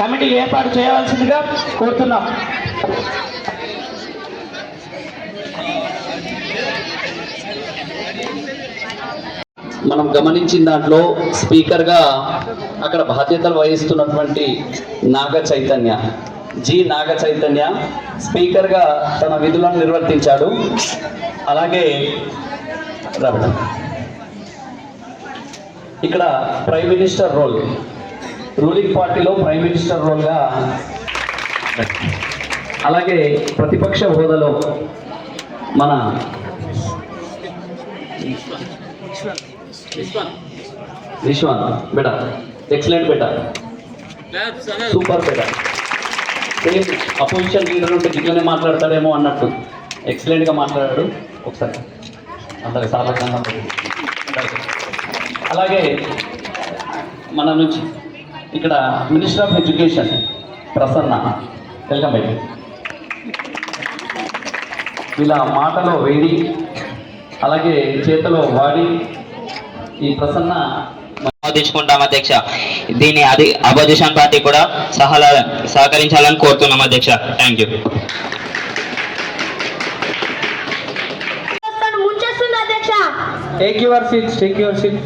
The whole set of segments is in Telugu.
కమిటీ ఏర్పాటు చేయవలసిందిగా కోరుతున్నాం. మనం గమనించిన దాంట్లో స్పీకర్గా అక్కడ బాధ్యతలు వహిస్తున్నటువంటి నాగ చైతన్య స్పీకర్గా తన విధులను నిర్వర్తించాడు. అలాగే ఇక్కడ ప్రైమ్ మినిస్టర్ రోల్, రూలింగ్ పార్టీలో ప్రైమ్ మినిస్టర్ రోల్గా, అలాగే ప్రతిపక్ష హోదాలో మన విశ్వాన్ బేటా, ఎక్సలెంట్ బేటా, సూపర్ బేటా. సేమ్ అపోజిషన్ లీడర్ ఉంటే ఇట్లనే మాట్లాడతాడేమో అన్నట్టు ఎక్సలెంట్గా మాట్లాడాడు. ఒకసారి అందరికి సాధారణంగా. అలాగే మన నుంచి ఇక్కడ minister of education Prasanna, welcome బయట. వీళ్ళ మాటలో వేడి అలాగే చేతిలో వాడి ఈ ప్రసన్న ఆమోదించుకుంటాం అధ్యక్ష. దీన్ని అపోజిషన్ పార్టీ కూడా సహకరించాలని కోరుతున్నాం అధ్యక్ష. Thank you. Take your seat.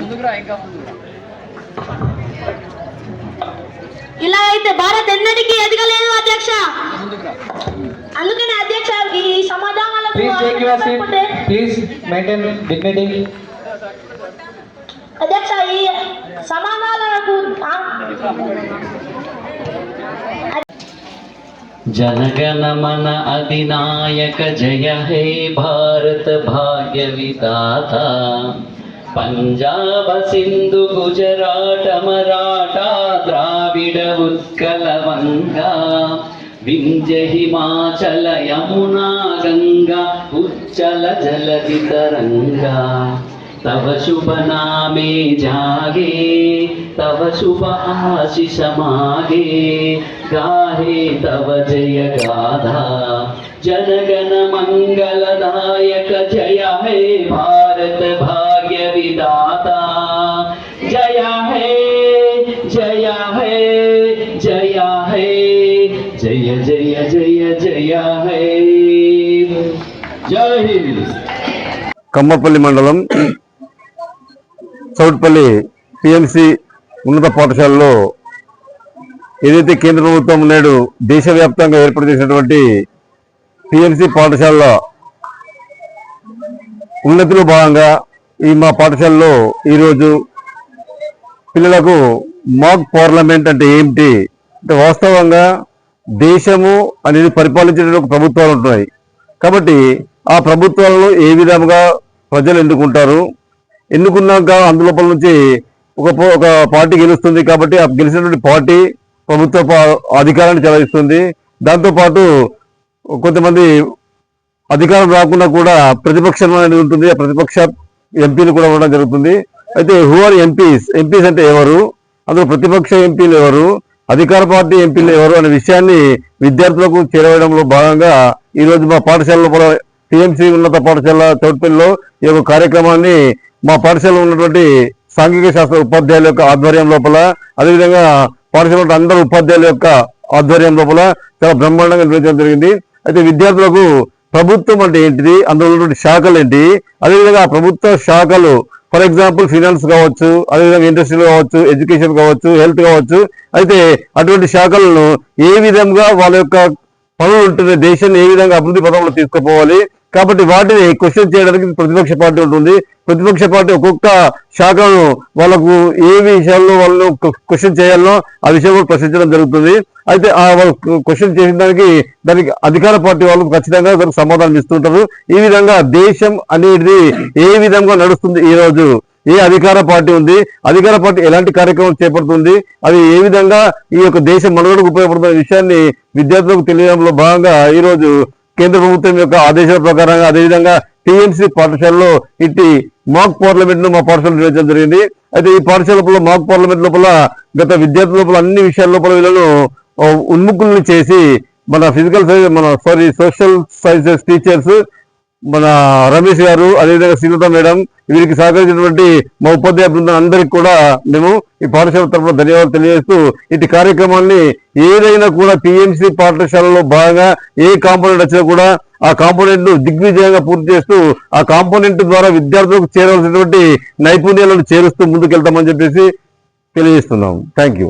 ఇలా అయితే భారత్ ఎన్నటికీ ఎదగలేదు అధ్యక్ష. అందుకని అధ్యక్ష ఈ సమాధానాలకు ప్లీజ్ మెయింటైన్ డిగ్నిటీ. అధ్యక్ష ఈ సమాధానాలకు जनगण मन अधिनायक जय हे भारत भाग्य विधाता पंजाब सिंधु गुजरात मराठा द्राविड उत्कल वंगा विंध्य हिमाचल यमुना गंगा उच्चल जलधि तरंगा तव शुभ नामे जागे तव शुभ आशीष मागे गाहे तव जय गाथा जनगण मंगलदायक जय हे भारत भाग्य विधाता जय हे जय हे जय हे जय जय जय जय हे जय हिंद. కమ్మపల్లి మండలం చౌట్పల్లి పిఎంసి ఉన్నత పాఠశాలలో ఏదైతే కేంద్ర ప్రభుత్వం నేడు దేశవ్యాప్తంగా ఏర్పాటు చేసినటువంటి పిఎంసి పాఠశాల ఉన్నతిలో భాగంగా ఈ మా పాఠశాలలో ఈరోజు పిల్లలకు మాక్ పార్లమెంట్ అంటే ఏమిటి అంటే వాస్తవంగా దేశము అనేది పరిపాలించేటువంటి ప్రభుత్వాలు ఉంటున్నాయి కాబట్టి ఆ ప్రభుత్వాలను ఏ విధంగా ప్రజలు ఎన్నుకున్నాక అందులోపల నుంచి ఒక పార్టీ గెలుస్తుంది కాబట్టి ఆ గెలిచినటువంటి పార్టీ ప్రభుత్వ అధికారాన్ని చెలాయిస్తుంది. దాంతోపాటు కొంతమంది అధికారం రాకుండా కూడా ప్రతిపక్షం అనేది ఉంటుంది. ఆ ప్రతిపక్ష ఎంపీలు కూడా ఉండడం జరుగుతుంది. అయితే హూ ఆర్ ఎంపీస్ అంటే ఎవరు, అందులో ప్రతిపక్ష ఎంపీలు ఎవరు, అధికార పార్టీ ఎంపీలు ఎవరు అనే విషయాన్ని విద్యార్థులకు చేరవేయడంలో భాగంగా ఈరోజు మా పాఠశాల లోపల టిఎంసి ఉన్నత పాఠశాల చౌట్పల్లిలో ఈ యొక్క కార్యక్రమాన్ని మా పాఠశాలలో ఉన్నటువంటి సాంఘిక శాస్త్ర ఉపాధ్యాయుల యొక్క ఆధ్వర్యం లోపల, అదేవిధంగా పాఠశాల అందరూ ఉపాధ్యాయుల యొక్క ఆధ్వర్యం లోపల చాలా బ్రహ్మాండంగా నిర్వహించడం జరిగింది. అయితే విద్యార్థులకు ప్రభుత్వం అంటే ఏంటిది, అందులో ఉన్నటువంటి శాఖలు ఏంటి, అదేవిధంగా ఆ ప్రభుత్వ శాఖలు ఫర్ ఎగ్జాంపుల్ ఫినాన్స్ కావచ్చు, అదేవిధంగా ఇండస్ట్రీలు కావచ్చు, ఎడ్యుకేషన్ కావచ్చు, హెల్త్ కావచ్చు, అయితే అటువంటి శాఖలను ఏ విధంగా వాళ్ళ యొక్క పనులు ఉంటున్న దేశాన్ని ఏ విధంగా అభివృద్ధి పథంలో తీసుకుపోవాలి, కాబట్టి వాటిని క్వశ్చన్ చేయడానికి ప్రతిపక్ష పార్టీ ఉంటుంది. ప్రతిపక్ష పార్టీ ఒక్కొక్క శాఖను వాళ్ళకు ఏ విషయాల్లో వాళ్ళు క్వశ్చన్ చేయాలనో ఆ విషయంలో ప్రశ్నించడం జరుగుతుంది. అయితే ఆ వాళ్ళు క్వశ్చన్ చేసిన దానికి అధికార పార్టీ వాళ్ళు ఖచ్చితంగా దానికి సమాధానం ఇస్తుంటారు. ఈ విధంగా దేశం అనేది ఏ విధంగా నడుస్తుంది, ఈ రోజు ఏ అధికార పార్టీ ఉంది, అధికార పార్టీ ఎలాంటి కార్యక్రమం చేపడుతుంది, అది ఏ విధంగా ఈ యొక్క దేశం మనుగడకు ఉపయోగపడుతున్న విషయాన్ని విద్యార్థులకు తెలియడంలో భాగంగా ఈ రోజు కేంద్ర ప్రభుత్వం యొక్క ఆదేశాల ప్రకారంగా అదేవిధంగా టిఎంసి పాఠశాలలో ఇట్టి మాక్ పార్లమెంట్ ను మా పాఠశాల నిర్వహించడం జరిగింది. అయితే ఈ పాఠశాల లోపల మాక్ పార్లమెంట్ లోపల గత విద్యార్థుల లోపల అన్ని విషయాల లోపల వీళ్ళను ఉన్ముఖుల్ని చేసి మన సోషల్ సైన్సెస్ టీచర్స్ మన రమేష్ గారు, అదేవిధంగా శ్రీలత మేడం, వీరికి సహకరించినటువంటి మా ఉపాధ్యాయ బృందం అందరికీ కూడా మేము ఈ పాఠశాల తరఫున ధన్యవాదాలు తెలియజేస్తూ ఇటు కార్యక్రమాన్ని ఏదైనా కూడా పిఎంసి పాఠశాలలో భాగంగా ఏ కాంపోనెంట్ వచ్చినా కూడా ఆ కాంపోనెంట్ ను దిగ్విజయంగా పూర్తి చేస్తూ ఆ కాంపోనెంట్ ద్వారా విద్యార్థులకు చేరవలసినటువంటి నైపుణ్యాలను చేరుస్తూ ముందుకెళ్తామని చెప్పేసి తెలియజేస్తున్నాం. Thank you.